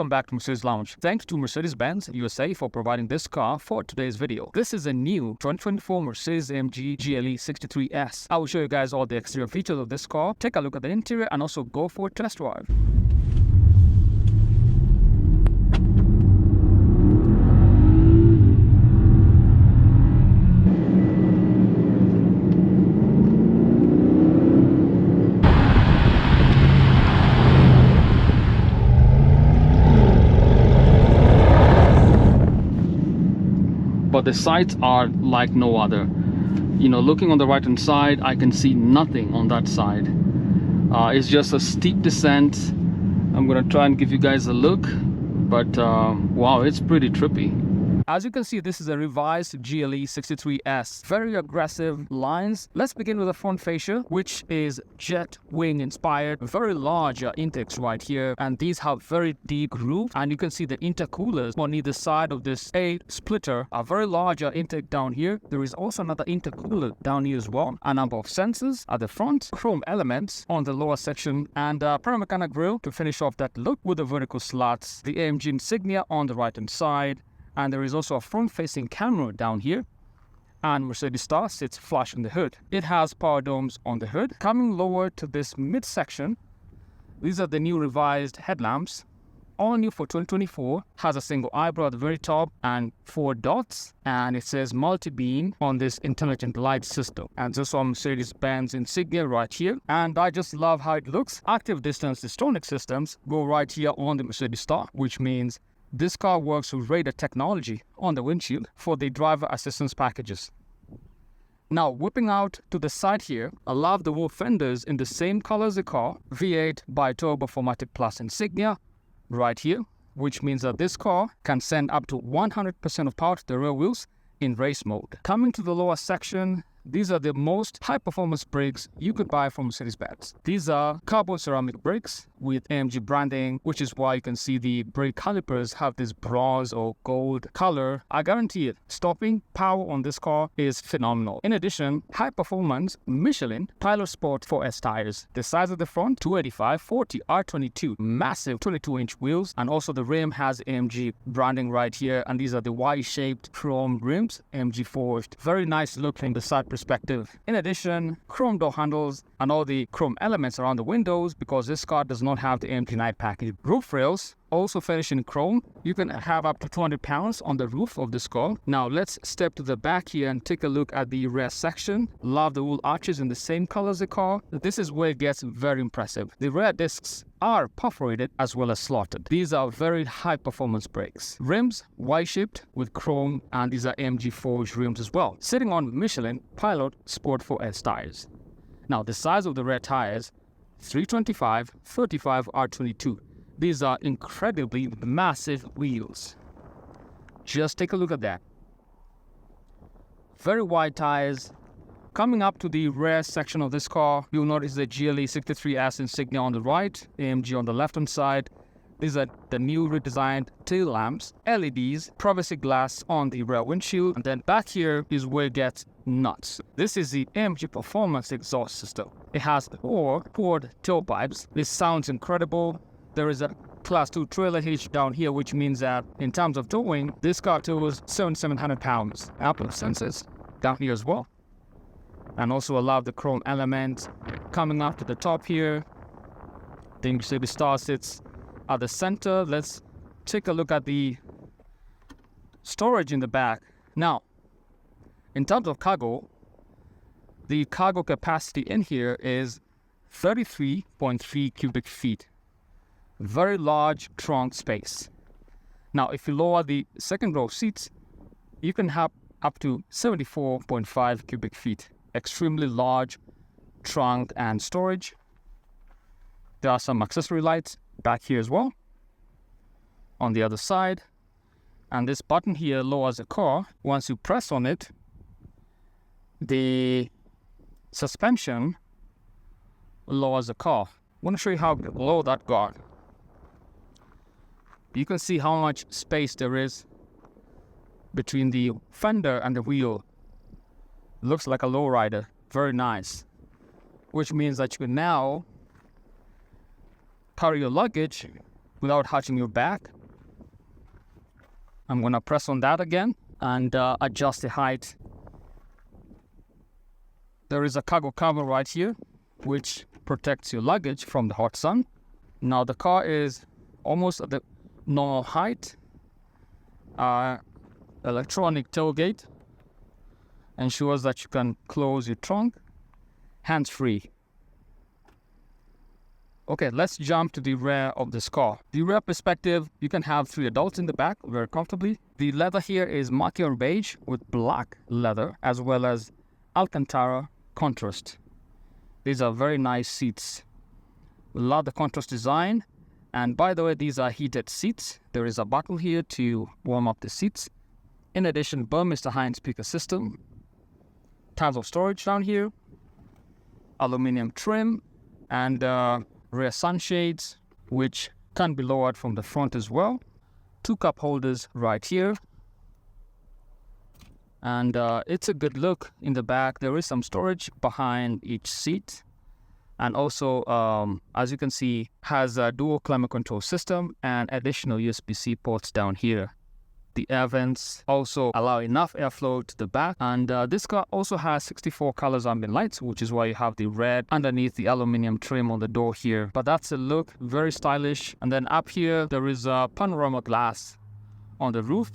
Welcome back to Mercedes Lounge. Thanks to Mercedes-Benz USA for providing this car for today's video. This is a new 2024 Mercedes AMG GLE 63S. I will show you guys all the exterior features of this car, take a look at the interior, and also go for a test drive. But the sides are like no other. You know, looking on the right hand side, I can see nothing on that side. It's just a steep descent. I'm gonna try and give you guys a look, but wow, it's pretty trippy. As you can see, this is a revised GLE 63S. Very aggressive lines. Let's begin with the front fascia, which is jet wing inspired. Very large intakes right here, and these have very deep grooves. And you can see the intercoolers on either side of this A splitter. A very large intake down here. There is also another intercooler down here as well. A number of sensors at the front, chrome elements on the lower section, and panoramic grille to finish off that look with the vertical slats. The AMG insignia on the right hand side. And there is also a front-facing camera down here. And Mercedes star sits flush in the hood. It has power domes on the hood. Coming lower to this midsection, these are the new revised headlamps. All new for 2024. Has a single eyebrow at the very top and 4 dots. And it says multi-beam on this intelligent light system. And this one Mercedes-Benz insignia right here. And I just love how it looks. Active distance distonic systems go right here on the Mercedes star, which means this car works with radar technology on the windshield for the driver assistance packages. Now, whipping out to the side here, I love the wool fenders in the same color as the car. V8 Biturbo 4MATIC Plus insignia right here, which means that this car can send up to 100% of power to the rear wheels in race mode. Coming to the lower section, these are the most high-performance brakes you could buy from Mercedes-Benz. These are carbon ceramic brakes with AMG branding, which is why you can see the brake calipers have this bronze or gold color. I guarantee it, stopping power on this car is phenomenal. In addition, high-performance Michelin Pilot Sport 4S tires. The size of the front, 285/40 R22, massive 22-inch wheels, and also the rim has AMG branding right here, and these are the Y-shaped chrome rims, AMG forged. Very nice look from the side perspective. In addition, chrome door handles and all the chrome elements around the windows because this car does not have the AMG Night package. Roof rails also finished in chrome. You can have up to 200 pounds on the roof of this car. Now let's step to the back here and take a look at the rear section. Love the wool arches in the same color as the car. This is where it gets very impressive. The rear discs are perforated as well as slotted. These are very high performance brakes. Rims Y-shaped with chrome, and these are AMG forged rims as well. Sitting on Michelin Pilot Sport 4S tires. Now the size of the rear tires, 325/35 R22. These are incredibly massive wheels. Just take a look at that. Very wide tires. Coming up to the rear section of this car, you'll notice the GLE 63S insignia on the right, AMG on the left-hand side. These are the new redesigned tail lamps, LEDs, privacy glass on the rear windshield, and then back here is where it gets nuts. This is the AMG Performance exhaust system. It has 4 quad tailpipes. This sounds incredible. There is a Class 2 trailer hitch down here, which means that in terms of towing, this car tows 700 pounds. Apple sensors down here as well. And also allow the chrome element coming up to the top here. The Mercedes star sits at the center. Let's take a look at the storage in the back. Now, in terms of cargo, the cargo capacity in here is 33.3 cubic feet. Very large trunk space. Now, if you lower the second row seats, you can have up to 74.5 cubic feet. Extremely large trunk and storage. There are some accessory lights back here as well. On the other side. And this button here lowers the car. Once you press on it, the suspension lowers the car. I want to show you how low that got. You can see how much space there is between the fender and the wheel. Looks like a lowrider. Very nice. Which means that you can now carry your luggage without hurting your back I'm going to press on that again and adjust the height. There is a cargo cover right here, which protects your luggage from the hot sun. Now the car is almost at the normal height. Electronic tailgate ensures that you can close your trunk hands-free. Okay, let's jump to the rear of this car. The rear perspective, you can have 3 adults in the back very comfortably. The leather here is Macchio beige with black leather as well as Alcantara contrast. These are very nice seats. Love the contrast design. And by the way, these are heated seats. There is a bottle here to warm up the seats. In addition, Mr. Hines speaker system. Tons of storage down here. Aluminum trim and rear sunshades, which can be lowered from the front as well. 2 cup holders right here. And it's a good look in the back. There is some storage behind each seat. And also, as you can see, has a dual climate control system and additional USB-C ports down here. The air vents also allow enough airflow to the back. And this car also has 64 colors ambient lights, which is why you have the red underneath the aluminum trim on the door here. But that's a look, very stylish. And then up here, there is a panorama glass on the roof.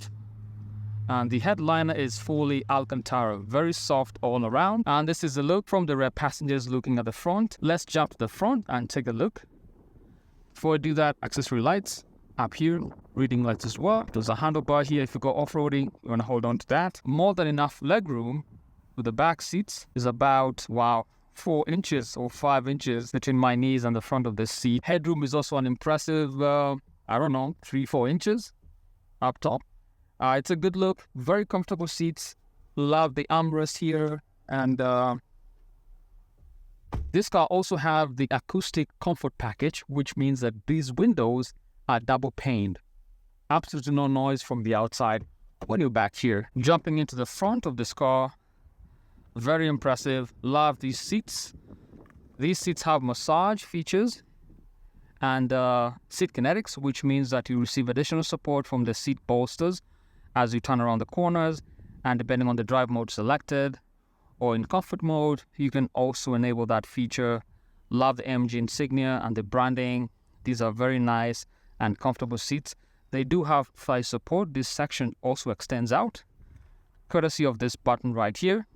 And the headliner is fully Alcantara, very soft all around. And this is a look from the rear passengers looking at the front. Let's jump to the front and take a look. Before I do that, accessory lights up here, reading lights as well. There's a handlebar here if you go off-roading, you want to hold on to that. More than enough legroom with the back seats. Is about, wow, 4 inches or 5 inches between my knees and the front of this seat. Headroom is also an impressive, I don't know, 3-4 inches up top. It's a good look, very comfortable seats. Love the armrest here. And this car also have the Acoustic Comfort Package, which means that these windows are double paned. Absolutely no noise from the outside when you're back here. Jumping into the front of this car, very impressive. Love these seats. These seats have massage features and seat kinetics, which means that you receive additional support from the seat bolsters as you turn around the corners, and depending on the drive mode selected or in comfort mode, you can also enable that feature. Love the AMG insignia and the branding. These are very nice and comfortable seats. They do have thigh support. This section also extends out, courtesy of this button right here.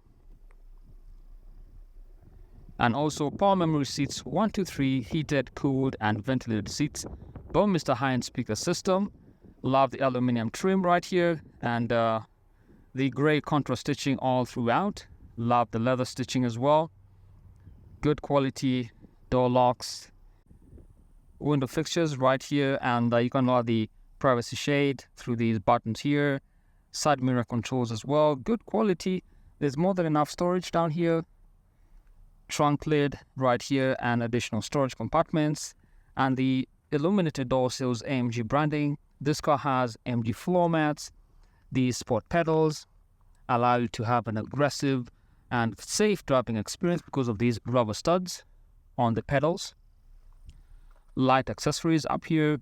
And also power memory seats 1, 2, 3, heated, cooled, and ventilated seats. Mr. Hines speaker system. Love the aluminum trim right here and the gray contrast stitching all throughout. Love the leather stitching as well. Good quality door locks. Window fixtures right here, and you can lower the privacy shade through these buttons here. Side mirror controls as well. Good quality. There's more than enough storage down here. Trunk lid right here and additional storage compartments. And the illuminated door sills AMG branding. This car has AMG floor mats. These sport pedals allow you to have an aggressive and safe driving experience because of these rubber studs on the pedals. Light accessories up here.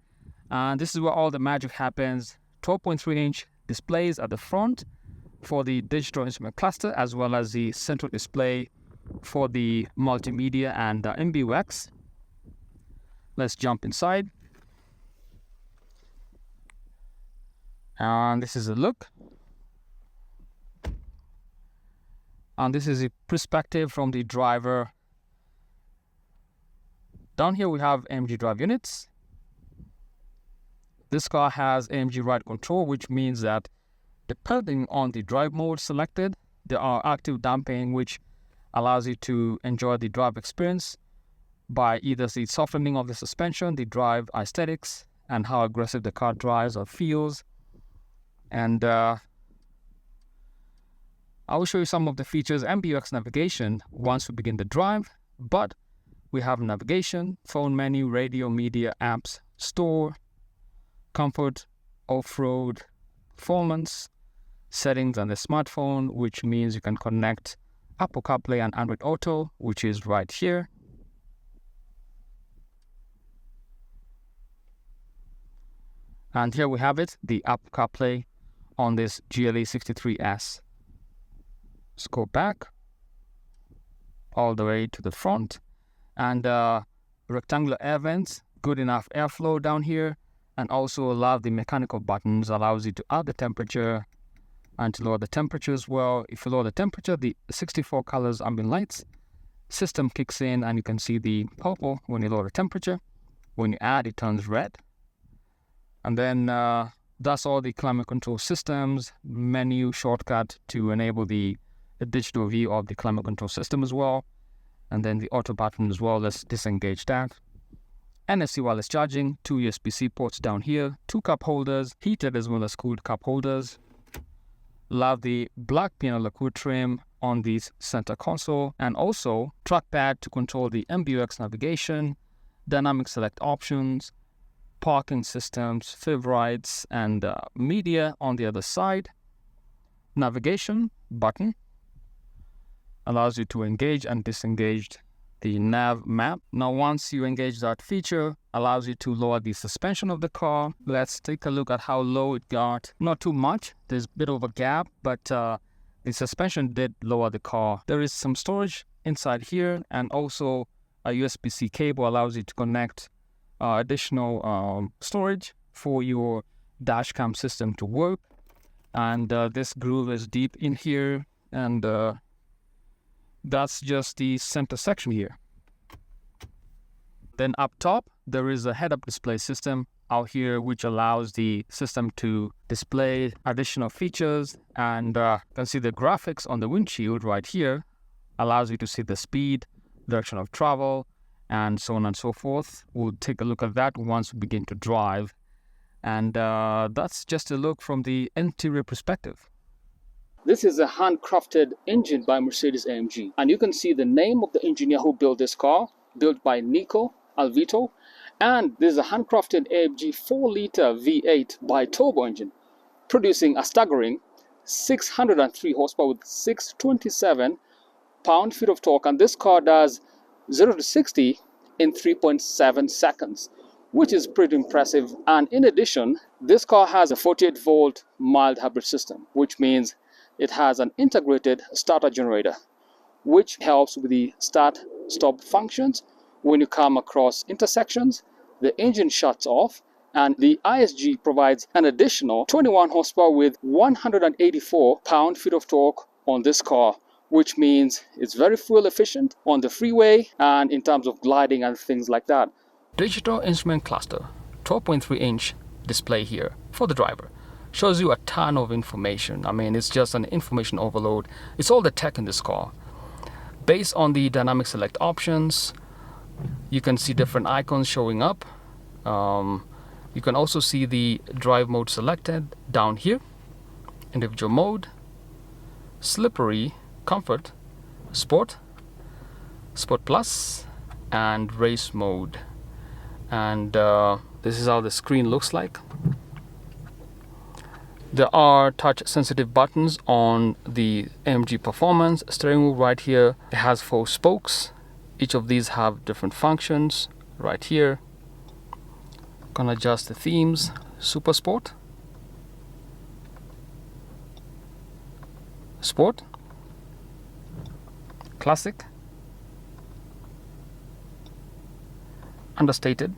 And this is where all the magic happens. 12.3-inch displays at the front for the digital instrument cluster, as well as the central display for the multimedia and MBUX. Let's jump inside. And this is a look. And this is a perspective from the driver. Down here we have AMG Drive Units. This car has AMG Ride Control, which means that depending on the drive mode selected, there are active damping, which allows you to enjoy the drive experience by either the softening of the suspension, the drive aesthetics, and how aggressive the car drives or feels. And I will show you some of the features. MBUX navigation once we begin the drive, but we have navigation, phone menu, radio, media, apps, store, comfort, off-road, performance, settings on the smartphone, which means you can connect Apple CarPlay and Android Auto, which is right here. And here we have it, the Apple CarPlay on this GLE 63S. Let's go back all the way to the front, and rectangular air vents, good enough airflow down here, and also allow the mechanical buttons, allows you to up the temperature and to lower the temperature as well. If you lower the temperature, the 64 colors ambient lights system kicks in, and you can see the purple when you lower the temperature. When you add, it turns red. And then that's all the climate control systems, menu shortcut to enable the digital view of the climate control system as well. And then the auto button as well, let's disengage that. NFC wireless charging, 2 USB-C ports down here, 2 cup holders, heated as well as cooled cup holders. Love the black piano lacquer trim on the center console, and also trackpad to control the MBUX navigation, dynamic select options, parking systems, favorites, and media on the other side. Navigation button allows you to engage and disengage the nav map. Now, once you engage that feature, allows you to lower the suspension of the car. Let's take a look at how low it got. Not too much, there's a bit of a gap, but the suspension did lower the car. There is some storage inside here, and also a USB-C cable allows you to connect additional storage for your dash cam system to work. And this groove is deep in here, and that's just the center section here. Then up top, there is a head-up display system out here, which allows the system to display additional features. And you can see the graphics on the windshield right here, allows you to see the speed, direction of travel, and so on and so forth. We'll take a look at that once we begin to drive. And that's just a look from the interior perspective. This is a handcrafted engine by Mercedes AMG, and you can see the name of the engineer who built this car, built by Nico Alvito. And this is a handcrafted AMG 4-liter V8 Biturbo engine, producing a staggering 603 horsepower with 627 pound-feet of torque. And this car does 0 to 60 in 3.7 seconds, which is pretty impressive. And in addition, this car has a 48-volt mild hybrid system, which means it has an integrated starter generator, which helps with the start-stop functions. When you come across intersections, the engine shuts off, and the ISG provides an additional 21 horsepower with 184 pound-feet of torque on this car, which means it's very fuel efficient on the freeway and in terms of gliding and things like that. Digital instrument cluster, 12.3-inch display here for the driver. Shows you a ton of information. I mean, it's just an information overload. It's all the tech in this car. Based on the dynamic select options, you can see different icons showing up. You can also see the drive mode selected down here. Individual mode, slippery, comfort, sport, sport plus, and race mode. And this is how the screen looks like. There are touch sensitive buttons on the AMG Performance steering wheel right here. It has 4 spokes. Each of these have different functions right here. Can adjust the themes. Super Sport, Sport, Classic, Understated,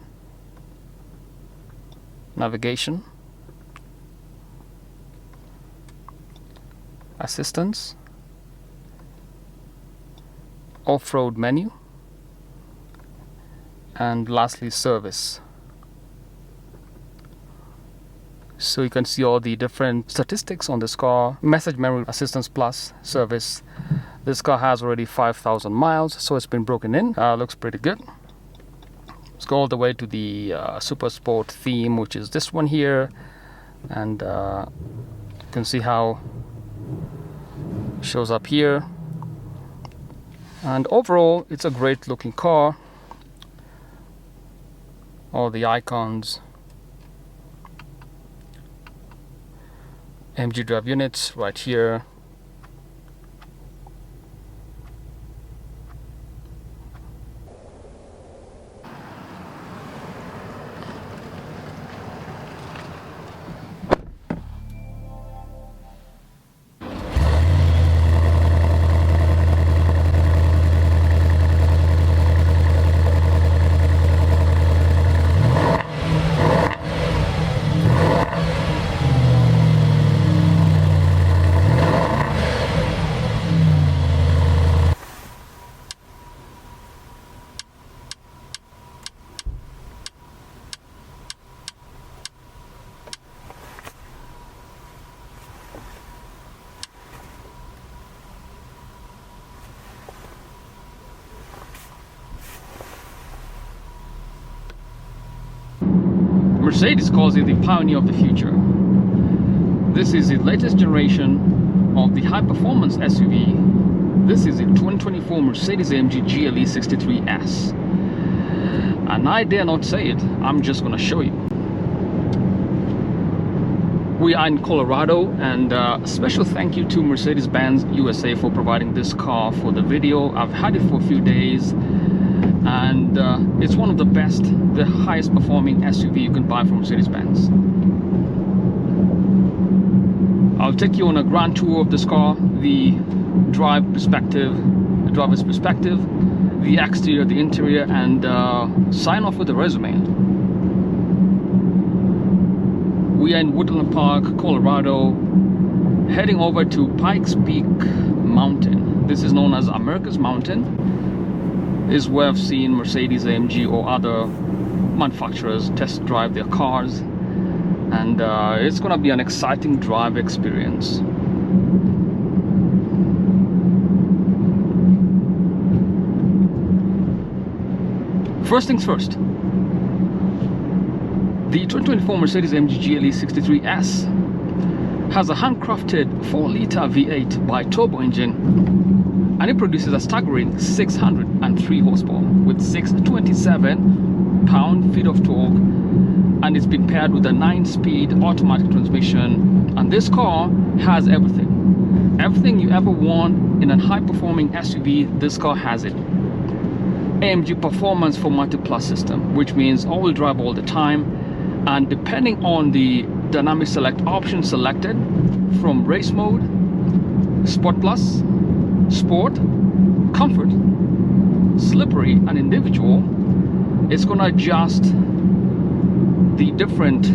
Navigation, Assistance, Off-road menu, and lastly Service. So you can see all the different statistics on this car. Message memory, Assistance Plus, Service. This car has already 5,000 miles, so it's been broken in. Looks pretty good. Let's go all the way to the Super Sport theme, which is this one here. And you can see how it shows up here. And overall, it's a great looking car. All the icons. AMG Drive Units right here. Mercedes calls it the pioneer of the future. This is the latest generation of the high-performance SUV. This is the 2024 Mercedes AMG GLE 63S. And I dare not say it, I'm just going to show you. We are in Colorado, and a special thank you to Mercedes-Benz USA for providing this car for the video. I've had it for a few days, and it's one of the best, the highest performing SUV you can buy from Mercedes-Benz. I'll take you on a grand tour of this car, the driver's perspective, the exterior, the interior, and sign off with a resume. We are in Woodland Park, Colorado, heading over to Pike's Peak Mountain. This is known as America's Mountain. This is where I've seen Mercedes AMG or other manufacturers test drive their cars, and it's gonna be an exciting drive experience. First things first, the 2024 Mercedes AMG GLE 63S has a handcrafted 4-liter V8 Biturbo engine, and it produces a staggering 603 horsepower with 627 pound-feet of torque, and it's been paired with a 9-speed automatic transmission. And this car has everything you ever want in a high-performing SUV. This car has it. AMG Performance 4MATIC system, which means all-wheel drive all the time, and depending on the dynamic select option selected from race mode, Sport Plus, Sport, Comfort, Slippery, and Individual, it's going to adjust the different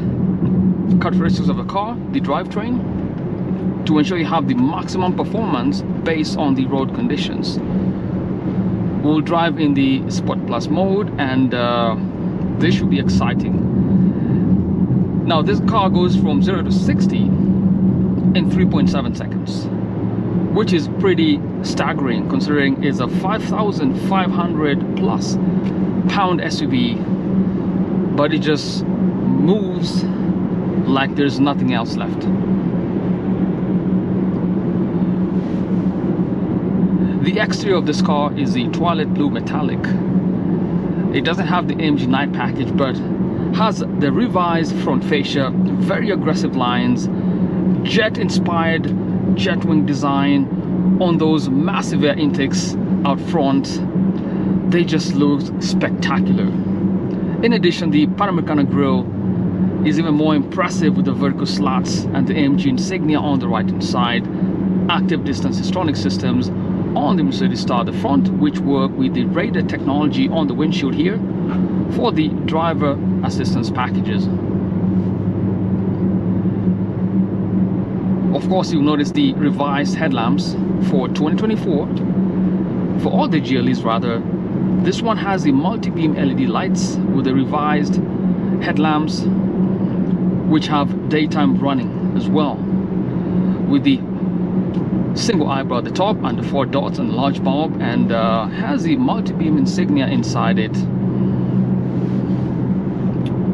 characteristics of the car, the drivetrain, to ensure you have the maximum performance based on the road conditions. We'll drive in the Sport Plus mode, and this should be exciting. Now this car goes from 0 to 60 in 3.7 seconds, which is pretty staggering considering it's a 5,500 plus pound SUV, but it just moves like there's nothing else left. The exterior of this car is the twilight blue metallic. It doesn't have the AMG Night package, but has the revised front fascia, very aggressive lines, jet-inspired jet wing design on those massive air intakes out front. They just look spectacular. In addition, the Panorama grille is even more impressive with the vertical slats and the AMG insignia on the right hand side. Active distance histronic systems on the Mercedes Star at the front, which work with the radar technology on the windshield here for the driver assistance packages. Of course, you'll notice the revised headlamps for 2024. For all the GLEs rather, this one has the multi-beam LED lights with the revised headlamps, which have daytime running as well, with the single eyebrow at the top and the 4 dots and large bulb, and has the multi-beam insignia inside it.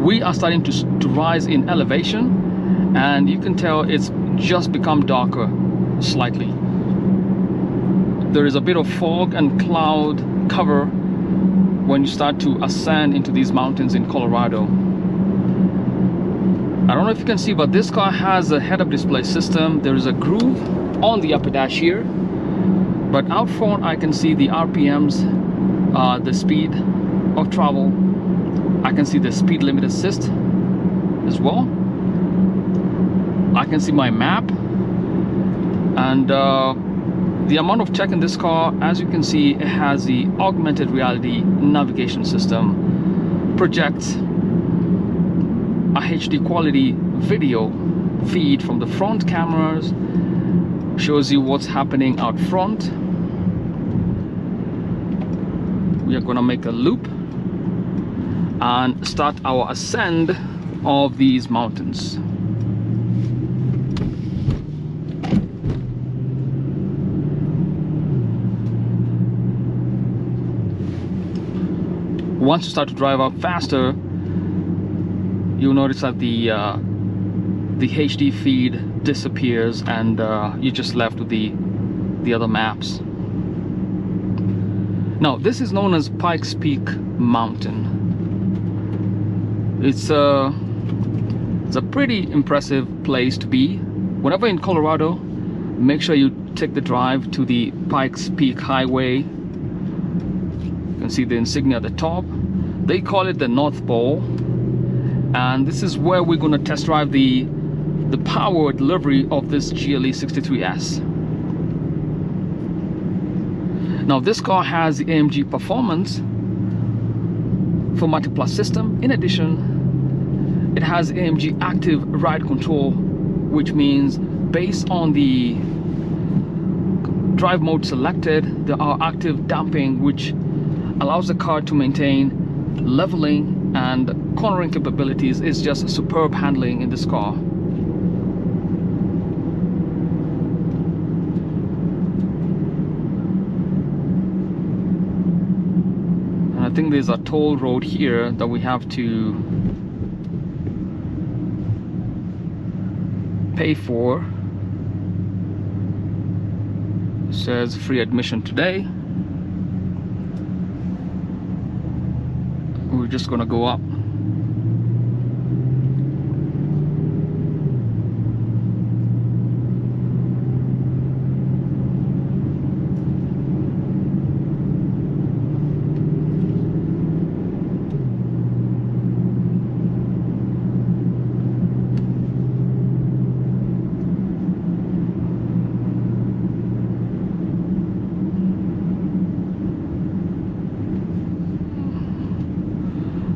We are starting to rise in elevation, and you can tell it's just become darker slightly. There is a bit of fog and cloud cover when you start to ascend into these mountains in Colorado. I don't know if you can see, but this car has a head-up display system. There is a groove on the upper dash here, but out front I can see the RPMs, the speed of travel. I can see the speed limit assist as well. I can see my map, and the amount of tech in this car, as you can see, it has the augmented reality navigation system, projects a HD quality video feed from the front cameras, shows you what's happening out front. We are going to make a loop and start our ascent of these mountains. Once you start to drive up faster, you'll notice that the HD feed disappears, and you're just left with the other maps. Now, this is known as Pike's Peak Mountain. It's a pretty impressive place to be. Whenever in Colorado, make sure you take the drive to the Pikes Peak Highway. You can see the insignia at the top. They call it the North Pole, and this is where we're going to test drive the power delivery of this GLE 63S. Now, this car has the AMG Performance 4MATIC Plus system. In addition, it has AMG Active Ride Control, which means based on the drive mode selected, there are active damping, which allows the car to maintain leveling and cornering capabilities. It's just superb handling in this car. And I think there's a toll road here that we have to pay for. It says free admission today. We're just gonna go up.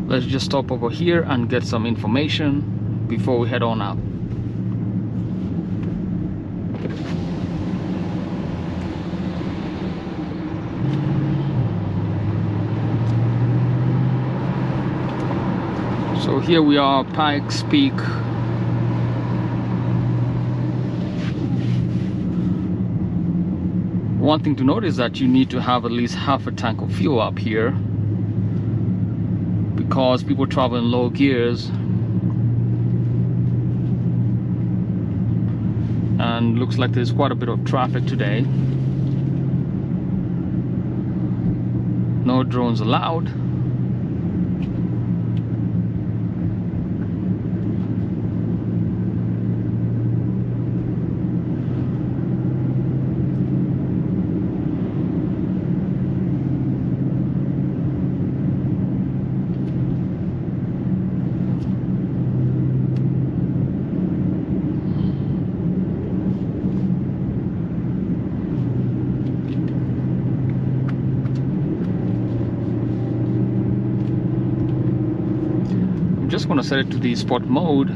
Let's just stop over here and get some information before we head on out. So here we are, Pikes Peak. One thing to note is that you need to have at least half a tank of fuel up here, because people travel in low gears, and looks like there's quite a bit of traffic today. No drones allowed. Just going to set it to the Sport mode.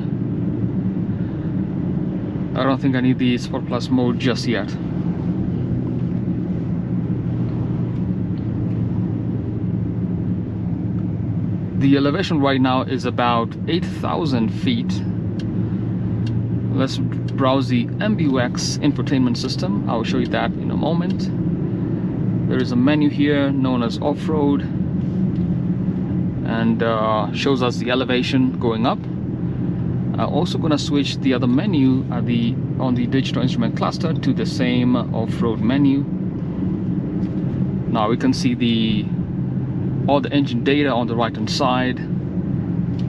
I don't think I need the Sport Plus mode just yet. The elevation right now is about 8,000 feet. Let's browse the MBUX Infotainment system. I'll show you that in a moment. There is a menu here known as Off-Road, and shows us the elevation going up. I'm also going to switch the other menu on the digital instrument cluster to the same off-road menu. Now we can see all the engine data on the right hand side.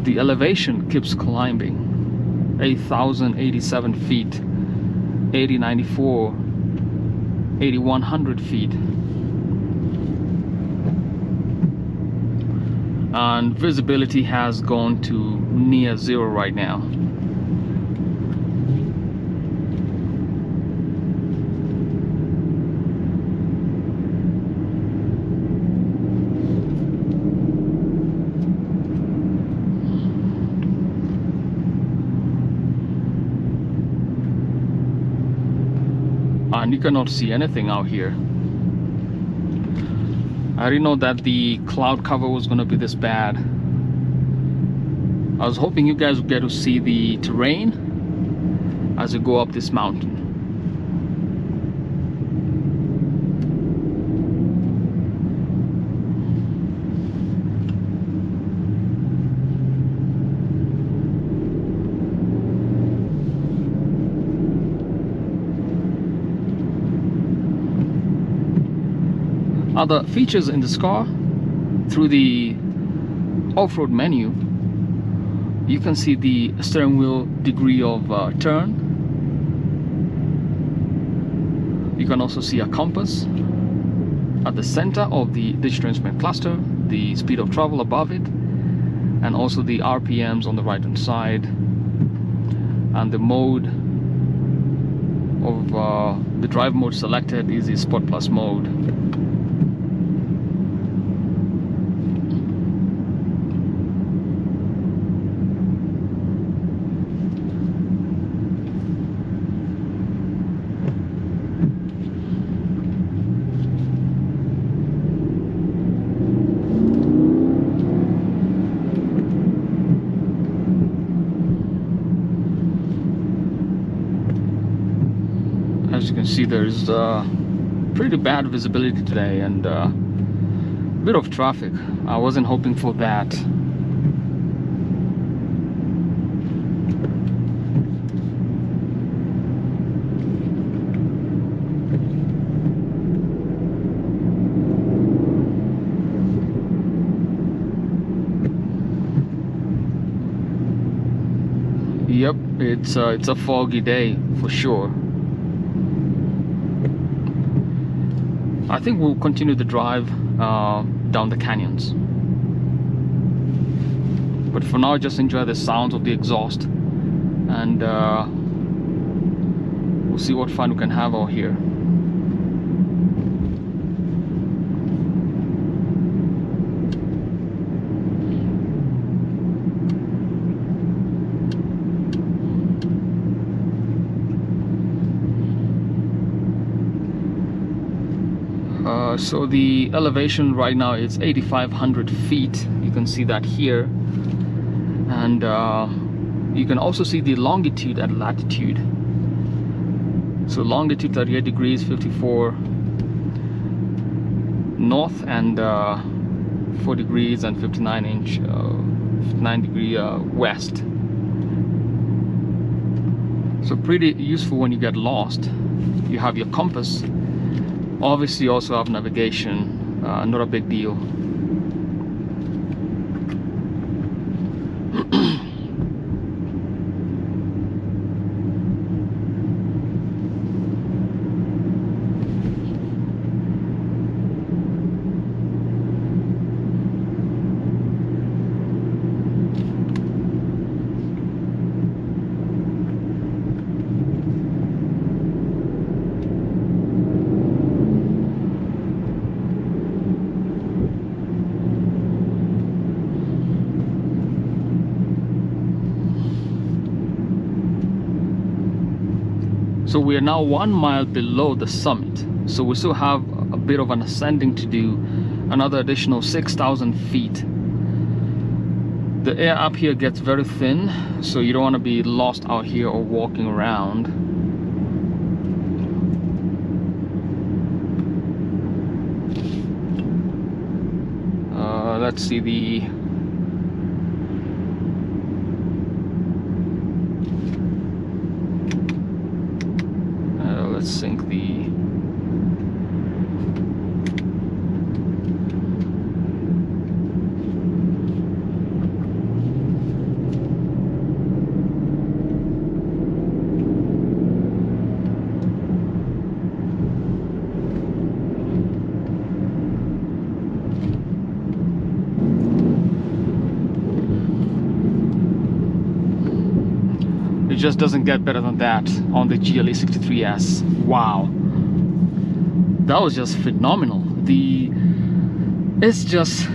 The elevation keeps climbing. 8,087 feet, 8,094, 8,100 feet. And visibility has gone to near zero right now. And you cannot see anything out here. I didn't know that the cloud cover was going to be this bad. I was hoping you guys would get to see the terrain as you go up this mountain. Other features in this car, through the off-road menu, you can see the steering wheel degree of turn. You can also see a compass at the center of the digital instrument cluster, the speed of travel above it, and also the RPMs on the right hand side, and the mode of the drive mode selected is the Sport Plus mode. As you can see, there's pretty bad visibility today and a bit of traffic. I wasn't hoping for that. Yep, it's a foggy day for sure. I think we'll continue the drive down the canyons. But for now, just enjoy the sounds of the exhaust, and we'll see what fun we can have out here. So the elevation right now is 8,500 feet. You can see that here, and you can also see the longitude and latitude. So longitude 38 degrees 54 north, and 4 degrees and 59 degree west. So pretty useful when you get lost. You have your compass. Obviously, you also have navigation, not a big deal. So we are now 1 mile below the summit, so we still have a bit of an ascending to do, another additional 6,000 feet. The air up here gets very thin, so you don't want to be lost out here or walking around. Let's see the let's sync the It just doesn't get better than that on the GLE 63S. Wow, that was just phenomenal. It's just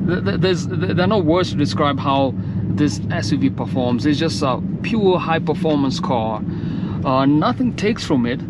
there are no words to describe how this SUV performs. It's just a pure high performance car. Nothing takes from it.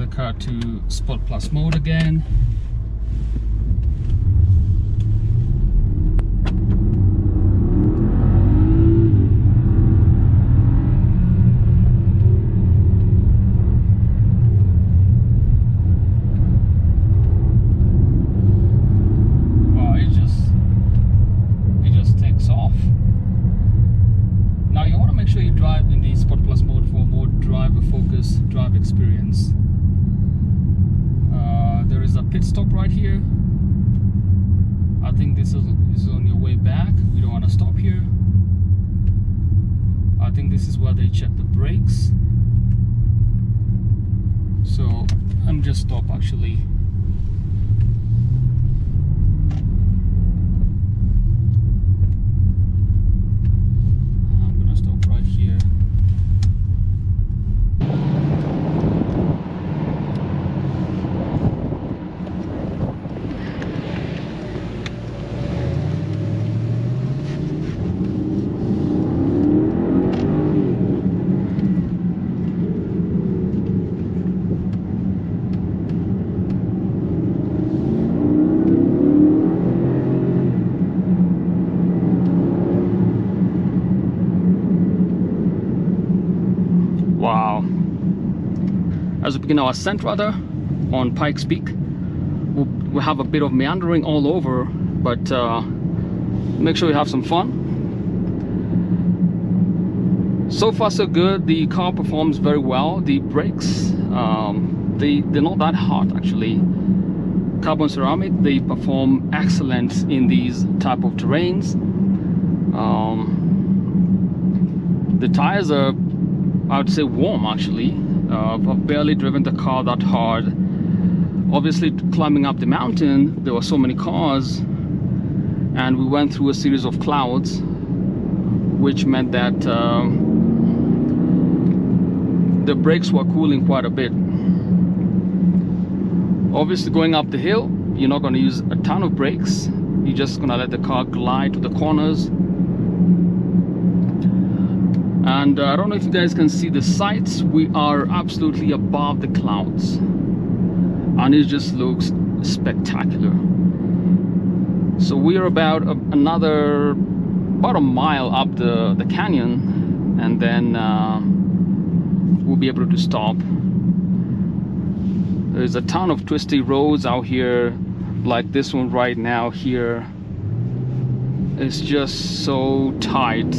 the car to Sport Plus mode again. Drive experience. There is a pit stop right here. I think this is on your way back. We don't want to stop here. I think this is where they check the brakes. So I'm just stop actually. I'm gonna stop right here. Wow. As we begin our ascent rather on Pike's Peak, we'll have a bit of meandering all over, but make sure you have some fun. So far so good. The car performs very well. The brakes, they're not that hot actually. Carbon ceramic, they perform excellent in these type of terrains. The tires are, I would say, warm actually. I've barely driven the car that hard. Obviously, climbing up the mountain, there were so many cars, and we went through a series of clouds, which meant that the brakes were cooling quite a bit. Obviously, going up the hill, you're not going to use a ton of brakes. You're just going to let the car glide to the corners. And I don't know if you guys can see the sights. We are absolutely above the clouds, and it just looks spectacular. So we are about a mile up the canyon, and then we'll be able to stop. There's a ton of twisty roads out here, like this one right now here. It's just so tight.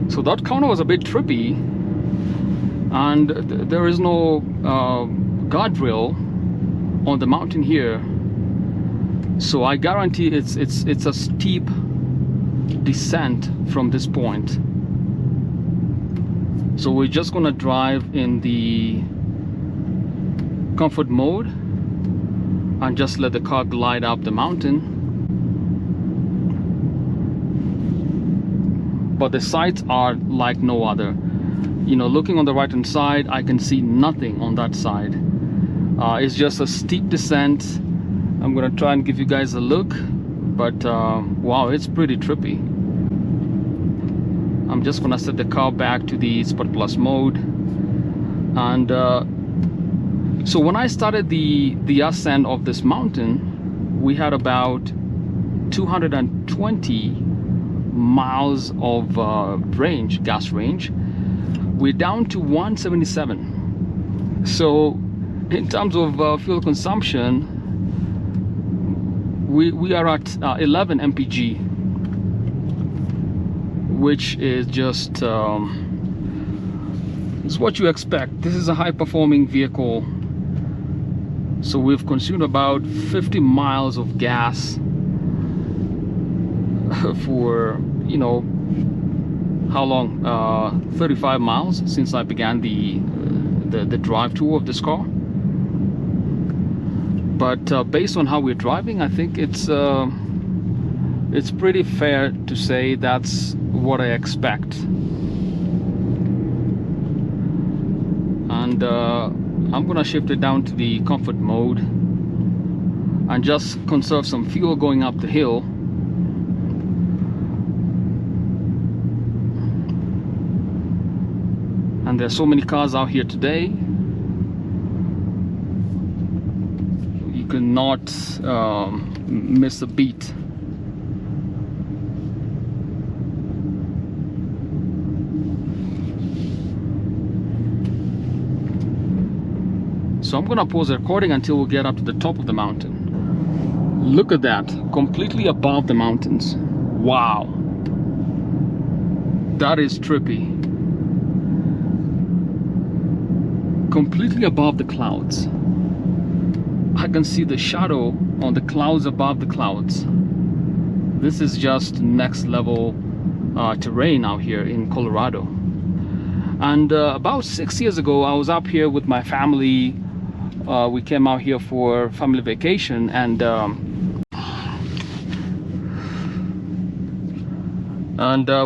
So that corner was a bit trippy, and there is no guardrail on the mountain here, so I guarantee it's a steep descent from this point. So we're just gonna drive in the comfort mode and just let the car glide up the mountain. But the sights are like no other. You know, looking on the right hand side, I can see nothing on that side. It's just a steep descent. I'm gonna try and give you guys a look, but wow, it's pretty trippy. I'm just gonna set the car back to the Sport Plus mode. And so when I started the ascent of this mountain, we had about 220 miles of range, gas range. We're down to 177. So in terms of fuel consumption, we are at 11 mpg, which is just it's what you expect. This is a high performing vehicle. So we've consumed about 50 miles of gas for, you know, how long? 35 miles since I began the drive tour of this car. But based on how we're driving, I think it's pretty fair to say that's what I expect. And I'm gonna shift it down to the comfort mode and just conserve some fuel going up the hill. and there's so many cars out here today. You cannot miss a beat. So I'm gonna pause the recording until we get up to the top of the mountain. Look at that, completely above the mountains. Wow, that is trippy. Completely above the clouds. I can see the shadow on the clouds above the clouds. This is just next level terrain out here in Colorado. And about 6 years ago, I was up here with my family. We came out here for family vacation, and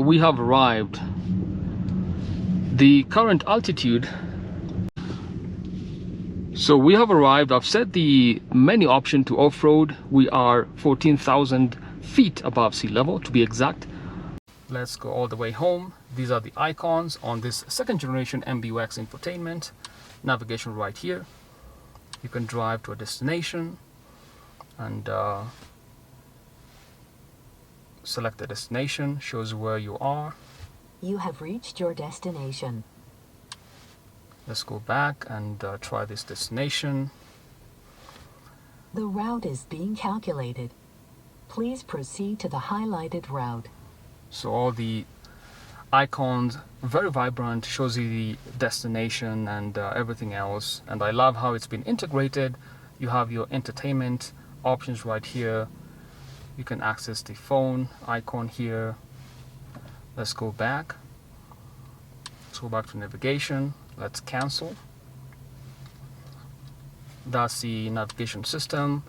we have arrived. The current altitude. So we have arrived. I've set the menu option to off-road. We are 14,000 feet above sea level, to be exact. Let's go all the way home. These are the icons on this second generation MBUX Infotainment. Navigation right here. You can drive to a destination and select the destination. Shows where you are. You have reached your destination. Let's go back and try this destination. The route is being calculated. Please proceed to the highlighted route. So all the icons, very vibrant, shows you the destination and everything else. And I love how it's been integrated. You have your entertainment options right here. You can access the phone icon here. Let's go back. Let's go back to navigation. Let's cancel. That's the navigation system,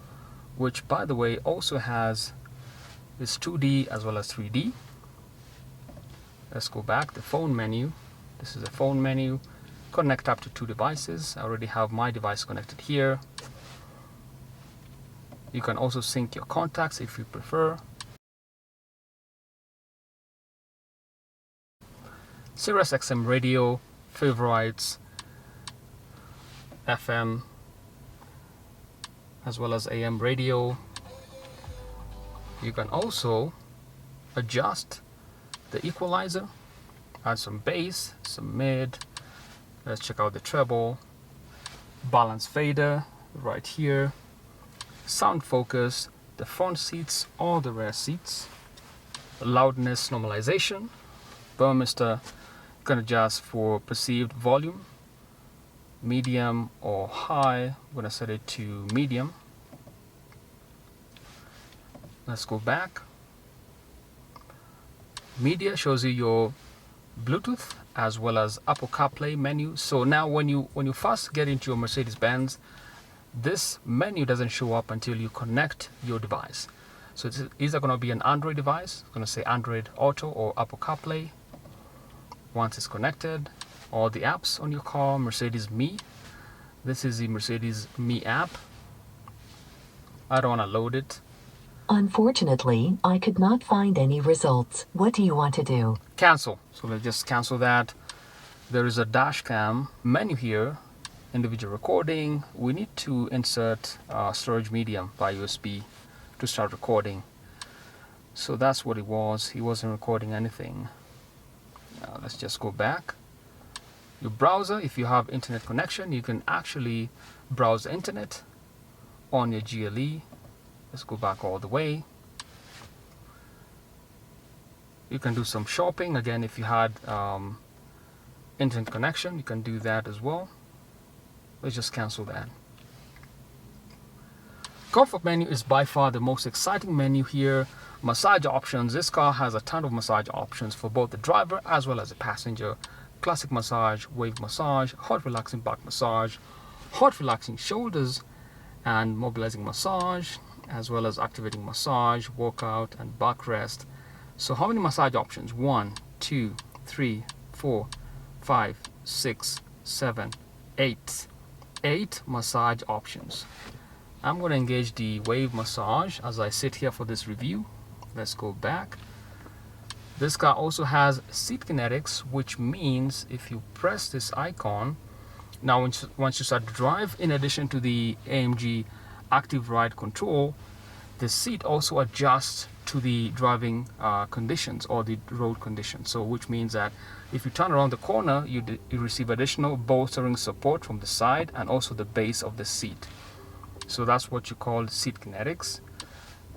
which by the way also has this 2D as well as 3D. Let's go back. The phone menu. This is the phone menu. Connect up to 2 devices. I already have my device connected here. You can also sync your contacts if you prefer. Sirius XM radio, favorites, FM, as well as AM radio. You can also adjust the equalizer, add some bass, some mid. Let's check out the treble, balance fader right here, sound focus, the front seats, all the rear seats, loudness normalization, burmester. You can adjust for perceived volume, medium or high. I'm gonna set it to medium. Let's go back. Media shows you your Bluetooth as well as Apple CarPlay menu. So now when you first get into your Mercedes-Benz, this menu doesn't show up until you connect your device. So it's either going to be an Android device, it's going to say Android Auto or Apple CarPlay. Once it's connected, all the apps on your car, Mercedes Me. This is the Mercedes Me app. I don't want to load it. Unfortunately, I could not find any results. What do you want to do? Cancel. So let's just cancel that. There is a dash cam menu here, individual recording. We need to insert storage medium by USB to start recording. So that's what it was. He wasn't recording anything. Let's just go back. Your browser, if you have internet connection, you can actually browse the internet on your GLE. Let's go back all the way. You can do some shopping. Again, if you had internet connection, you can do that as well. Let's just cancel that. Comfort menu is by far the most exciting menu here. Massage options. This car has a ton of massage options for both the driver as well as the passenger. Classic massage, wave massage, hot relaxing back massage, hot relaxing shoulders and mobilizing massage, as well as activating massage, workout and back rest. So how many massage options? 1, 2, 3, 4, 5, 6, 7, 8. 8 massage options. I'm going to engage the wave massage as I sit here for this review. Let's go back. This car also has seat kinetics, which means if you press this icon, now once you start to drive, in addition to the AMG active ride control, the seat also adjusts to the driving conditions or the road conditions. So which means that if you turn around the corner, you receive additional bolstering support from the side and also the base of the seat. So that's what you call seat kinetics.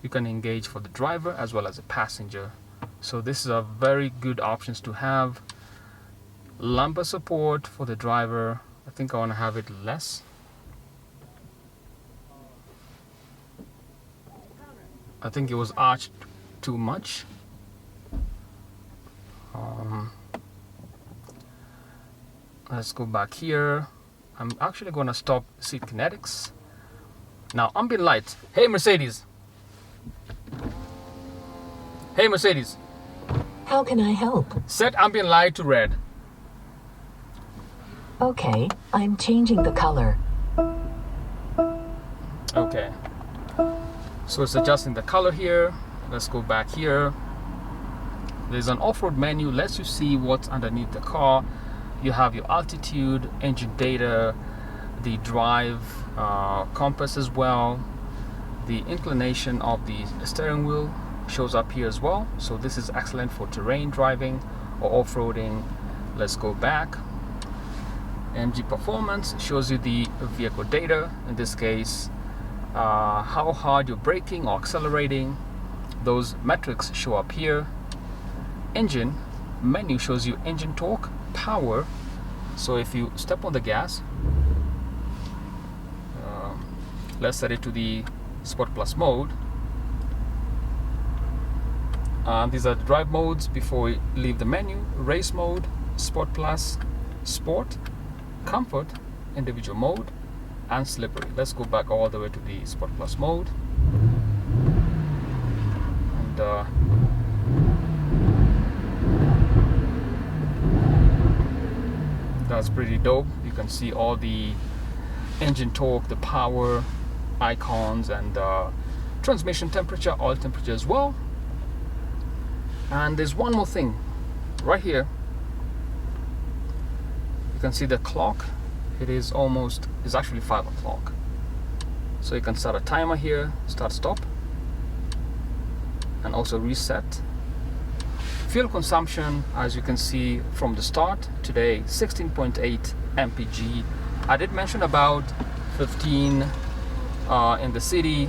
You can engage for the driver as well as the passenger. So this is a very good options to have. Lumbar support for the driver. I think I want to have it less. I think it was arched too much. Let's go back here. I'm actually going to stop seat kinetics. Now ambient light. Hey Mercedes. Hey Mercedes. How can I help? Set ambient light to red. Okay, I'm changing the color. Okay. So it's adjusting the color here. Let's go back here. There's an off-road menu, lets you see what's underneath the car. You have your altitude, engine data, the drive compass as well. The inclination of the steering wheel shows up here as well. So this is excellent for terrain driving or off-roading. Let's go back. AMG Performance shows you the vehicle data. In this case, how hard you're braking or accelerating. Those metrics show up here. Engine menu shows you engine torque, power. So if you step on the gas, let's set it to the Sport Plus mode. These are the drive modes before we leave the menu. Race mode, Sport Plus, Sport, Comfort, individual mode, and slippery. Let's go back all the way to the Sport Plus mode. And that's pretty dope. You can see all the engine torque, the power icons, and transmission temperature, oil temperature as well. And there's one more thing right here. You can see the clock. It is actually 5 o'clock. So you can start a timer here, start, stop, and also reset. Fuel consumption, as you can see from the start today, 16.8 mpg. I did mention about 15 in the city,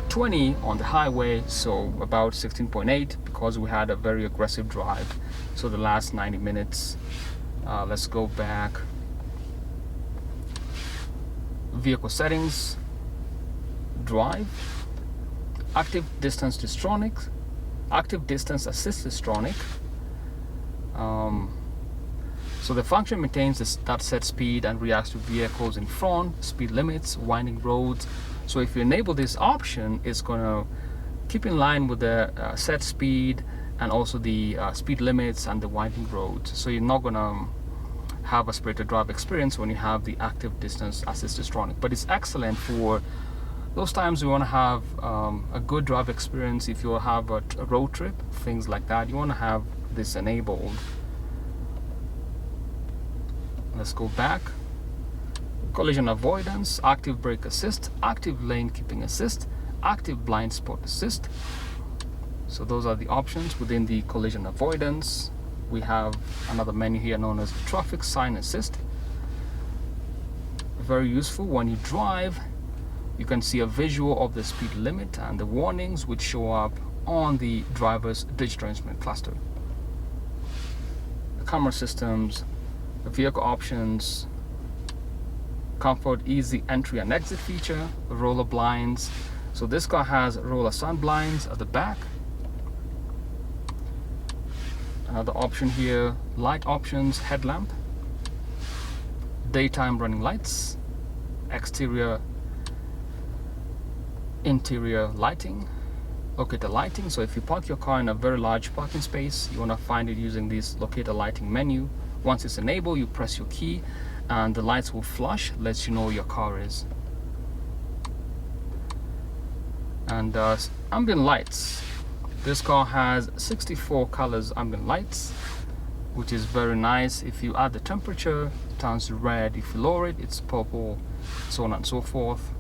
20 on the highway, so about 16.8 because we had a very aggressive drive. So the last 90 minutes. Let's go back. Vehicle settings, drive, active distance distronic, active distance assist distronic. So the function maintains that set speed and reacts to vehicles in front, speed limits, winding roads. So if you enable this option, it's going to keep in line with the set speed and also the speed limits and the winding roads. So you're not going to have a spirited drive experience when you have the active distance assist distronic. But it's excellent for those times you want to have a good drive experience. If you have a road trip, things like that, you want to have this enabled. Let's go back. Collision avoidance, active brake assist, active lane keeping assist, active blind spot assist. So those are the options within the collision avoidance. We have another menu here known as traffic sign assist. Very useful when you drive. You can see a visual of the speed limit and the warnings which show up on the driver's digital instrument cluster. The camera systems, the vehicle options, comfort, easy entry and exit feature, roller blinds. So this car has roller sun blinds at the back. Another option here, light options, headlamp, daytime running lights, exterior, interior lighting, locator lighting. So if you park your car in a very large parking space, you want to find it using this locator lighting menu. Once it's enabled, you press your key and the lights will flash, lets you know where your car is. And ambient lights. This car has 64 colors ambient lights, which is very nice. If you add the temperature, it turns red. If you lower it, it's purple, so on and so forth.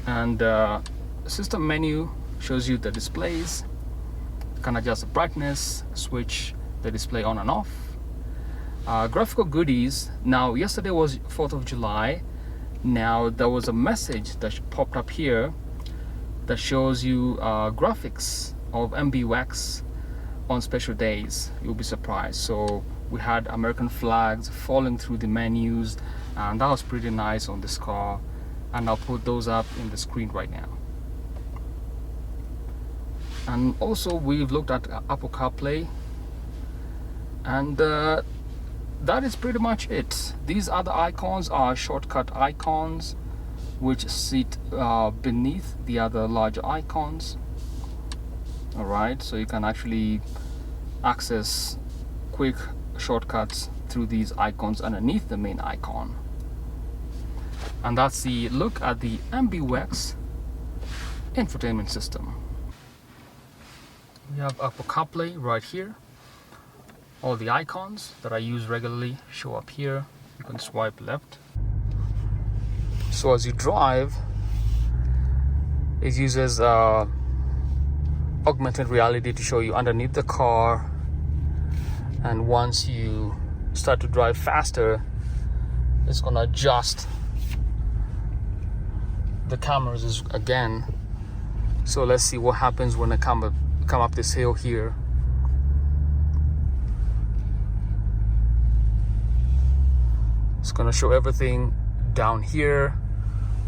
And system menu shows you the displays. You can adjust the brightness, switch the display on and off. Graphical goodies. Now, yesterday was 4th of July. Now, there was a message that popped up here that shows you graphics of MBUX on special days. You'll be surprised. So we had American flags falling through the menus, and that was pretty nice on this car. And I'll put those up in the screen right now. And also we've looked at Apple CarPlay, and that is pretty much it. These other icons are shortcut icons which sit beneath the other larger icons. Alright, so you can actually access quick shortcuts through these icons underneath the main icon. And that's the look at the MBUX Infotainment system. We have Apple CarPlay right here. All the icons that I use regularly show up here. You can swipe left. So as you drive, it uses augmented reality to show you underneath the car. And once you start to drive faster, it's gonna adjust the cameras again. So let's see what happens when I come up this hill here. It's gonna show everything down here.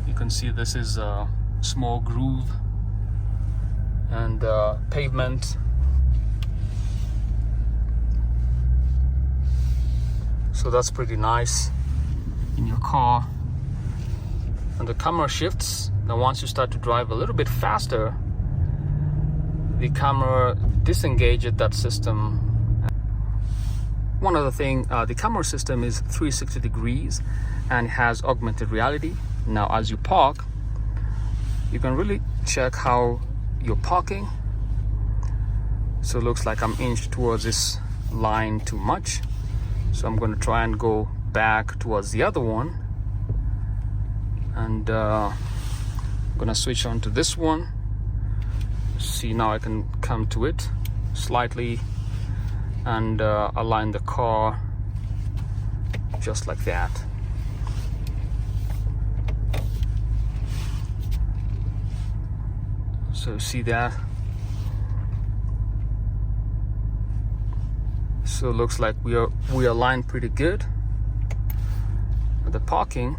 You can see this is a small groove and pavement. So that's pretty nice in your car. And the camera shifts. Now once you start to drive a little bit faster, the camera disengages that system. One other thing, the camera system is 360 degrees and has augmented reality. Now as you park, you can really check how you're parking. So it looks like I'm inched towards this line too much. So I'm going to try and go back towards the other one. And I'm gonna switch on to this one. See, now I can come to it slightly and align the car just like that. So see that? So it looks like we aligned pretty good with the parking.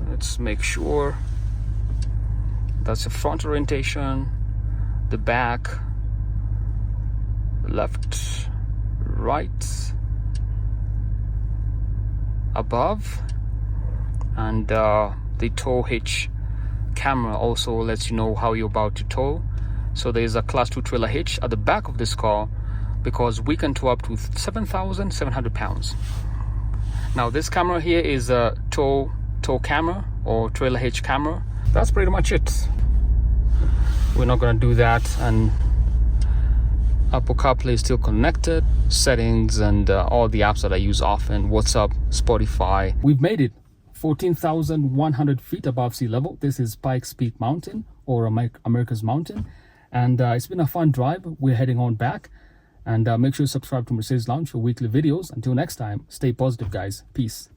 Let's make sure that's the front orientation, the back, left, right, above, and the tow hitch camera also lets you know how you're about to tow. So there's a class 2 trailer hitch at the back of this car because we can tow up to 7,700 pounds. Now this camera here is a tow camera or trailer hitch camera. That's pretty much it. We're not going to do that, and Apple CarPlay is still connected, settings, and all the apps that I use often, WhatsApp, Spotify. We've made it 14,100 feet above sea level. This is Pike's Peak Mountain, or America's Mountain, and it's been a fun drive. We're heading on back, and make sure you subscribe to Mercedes Lounge for weekly videos. Until next time, stay positive, guys. Peace.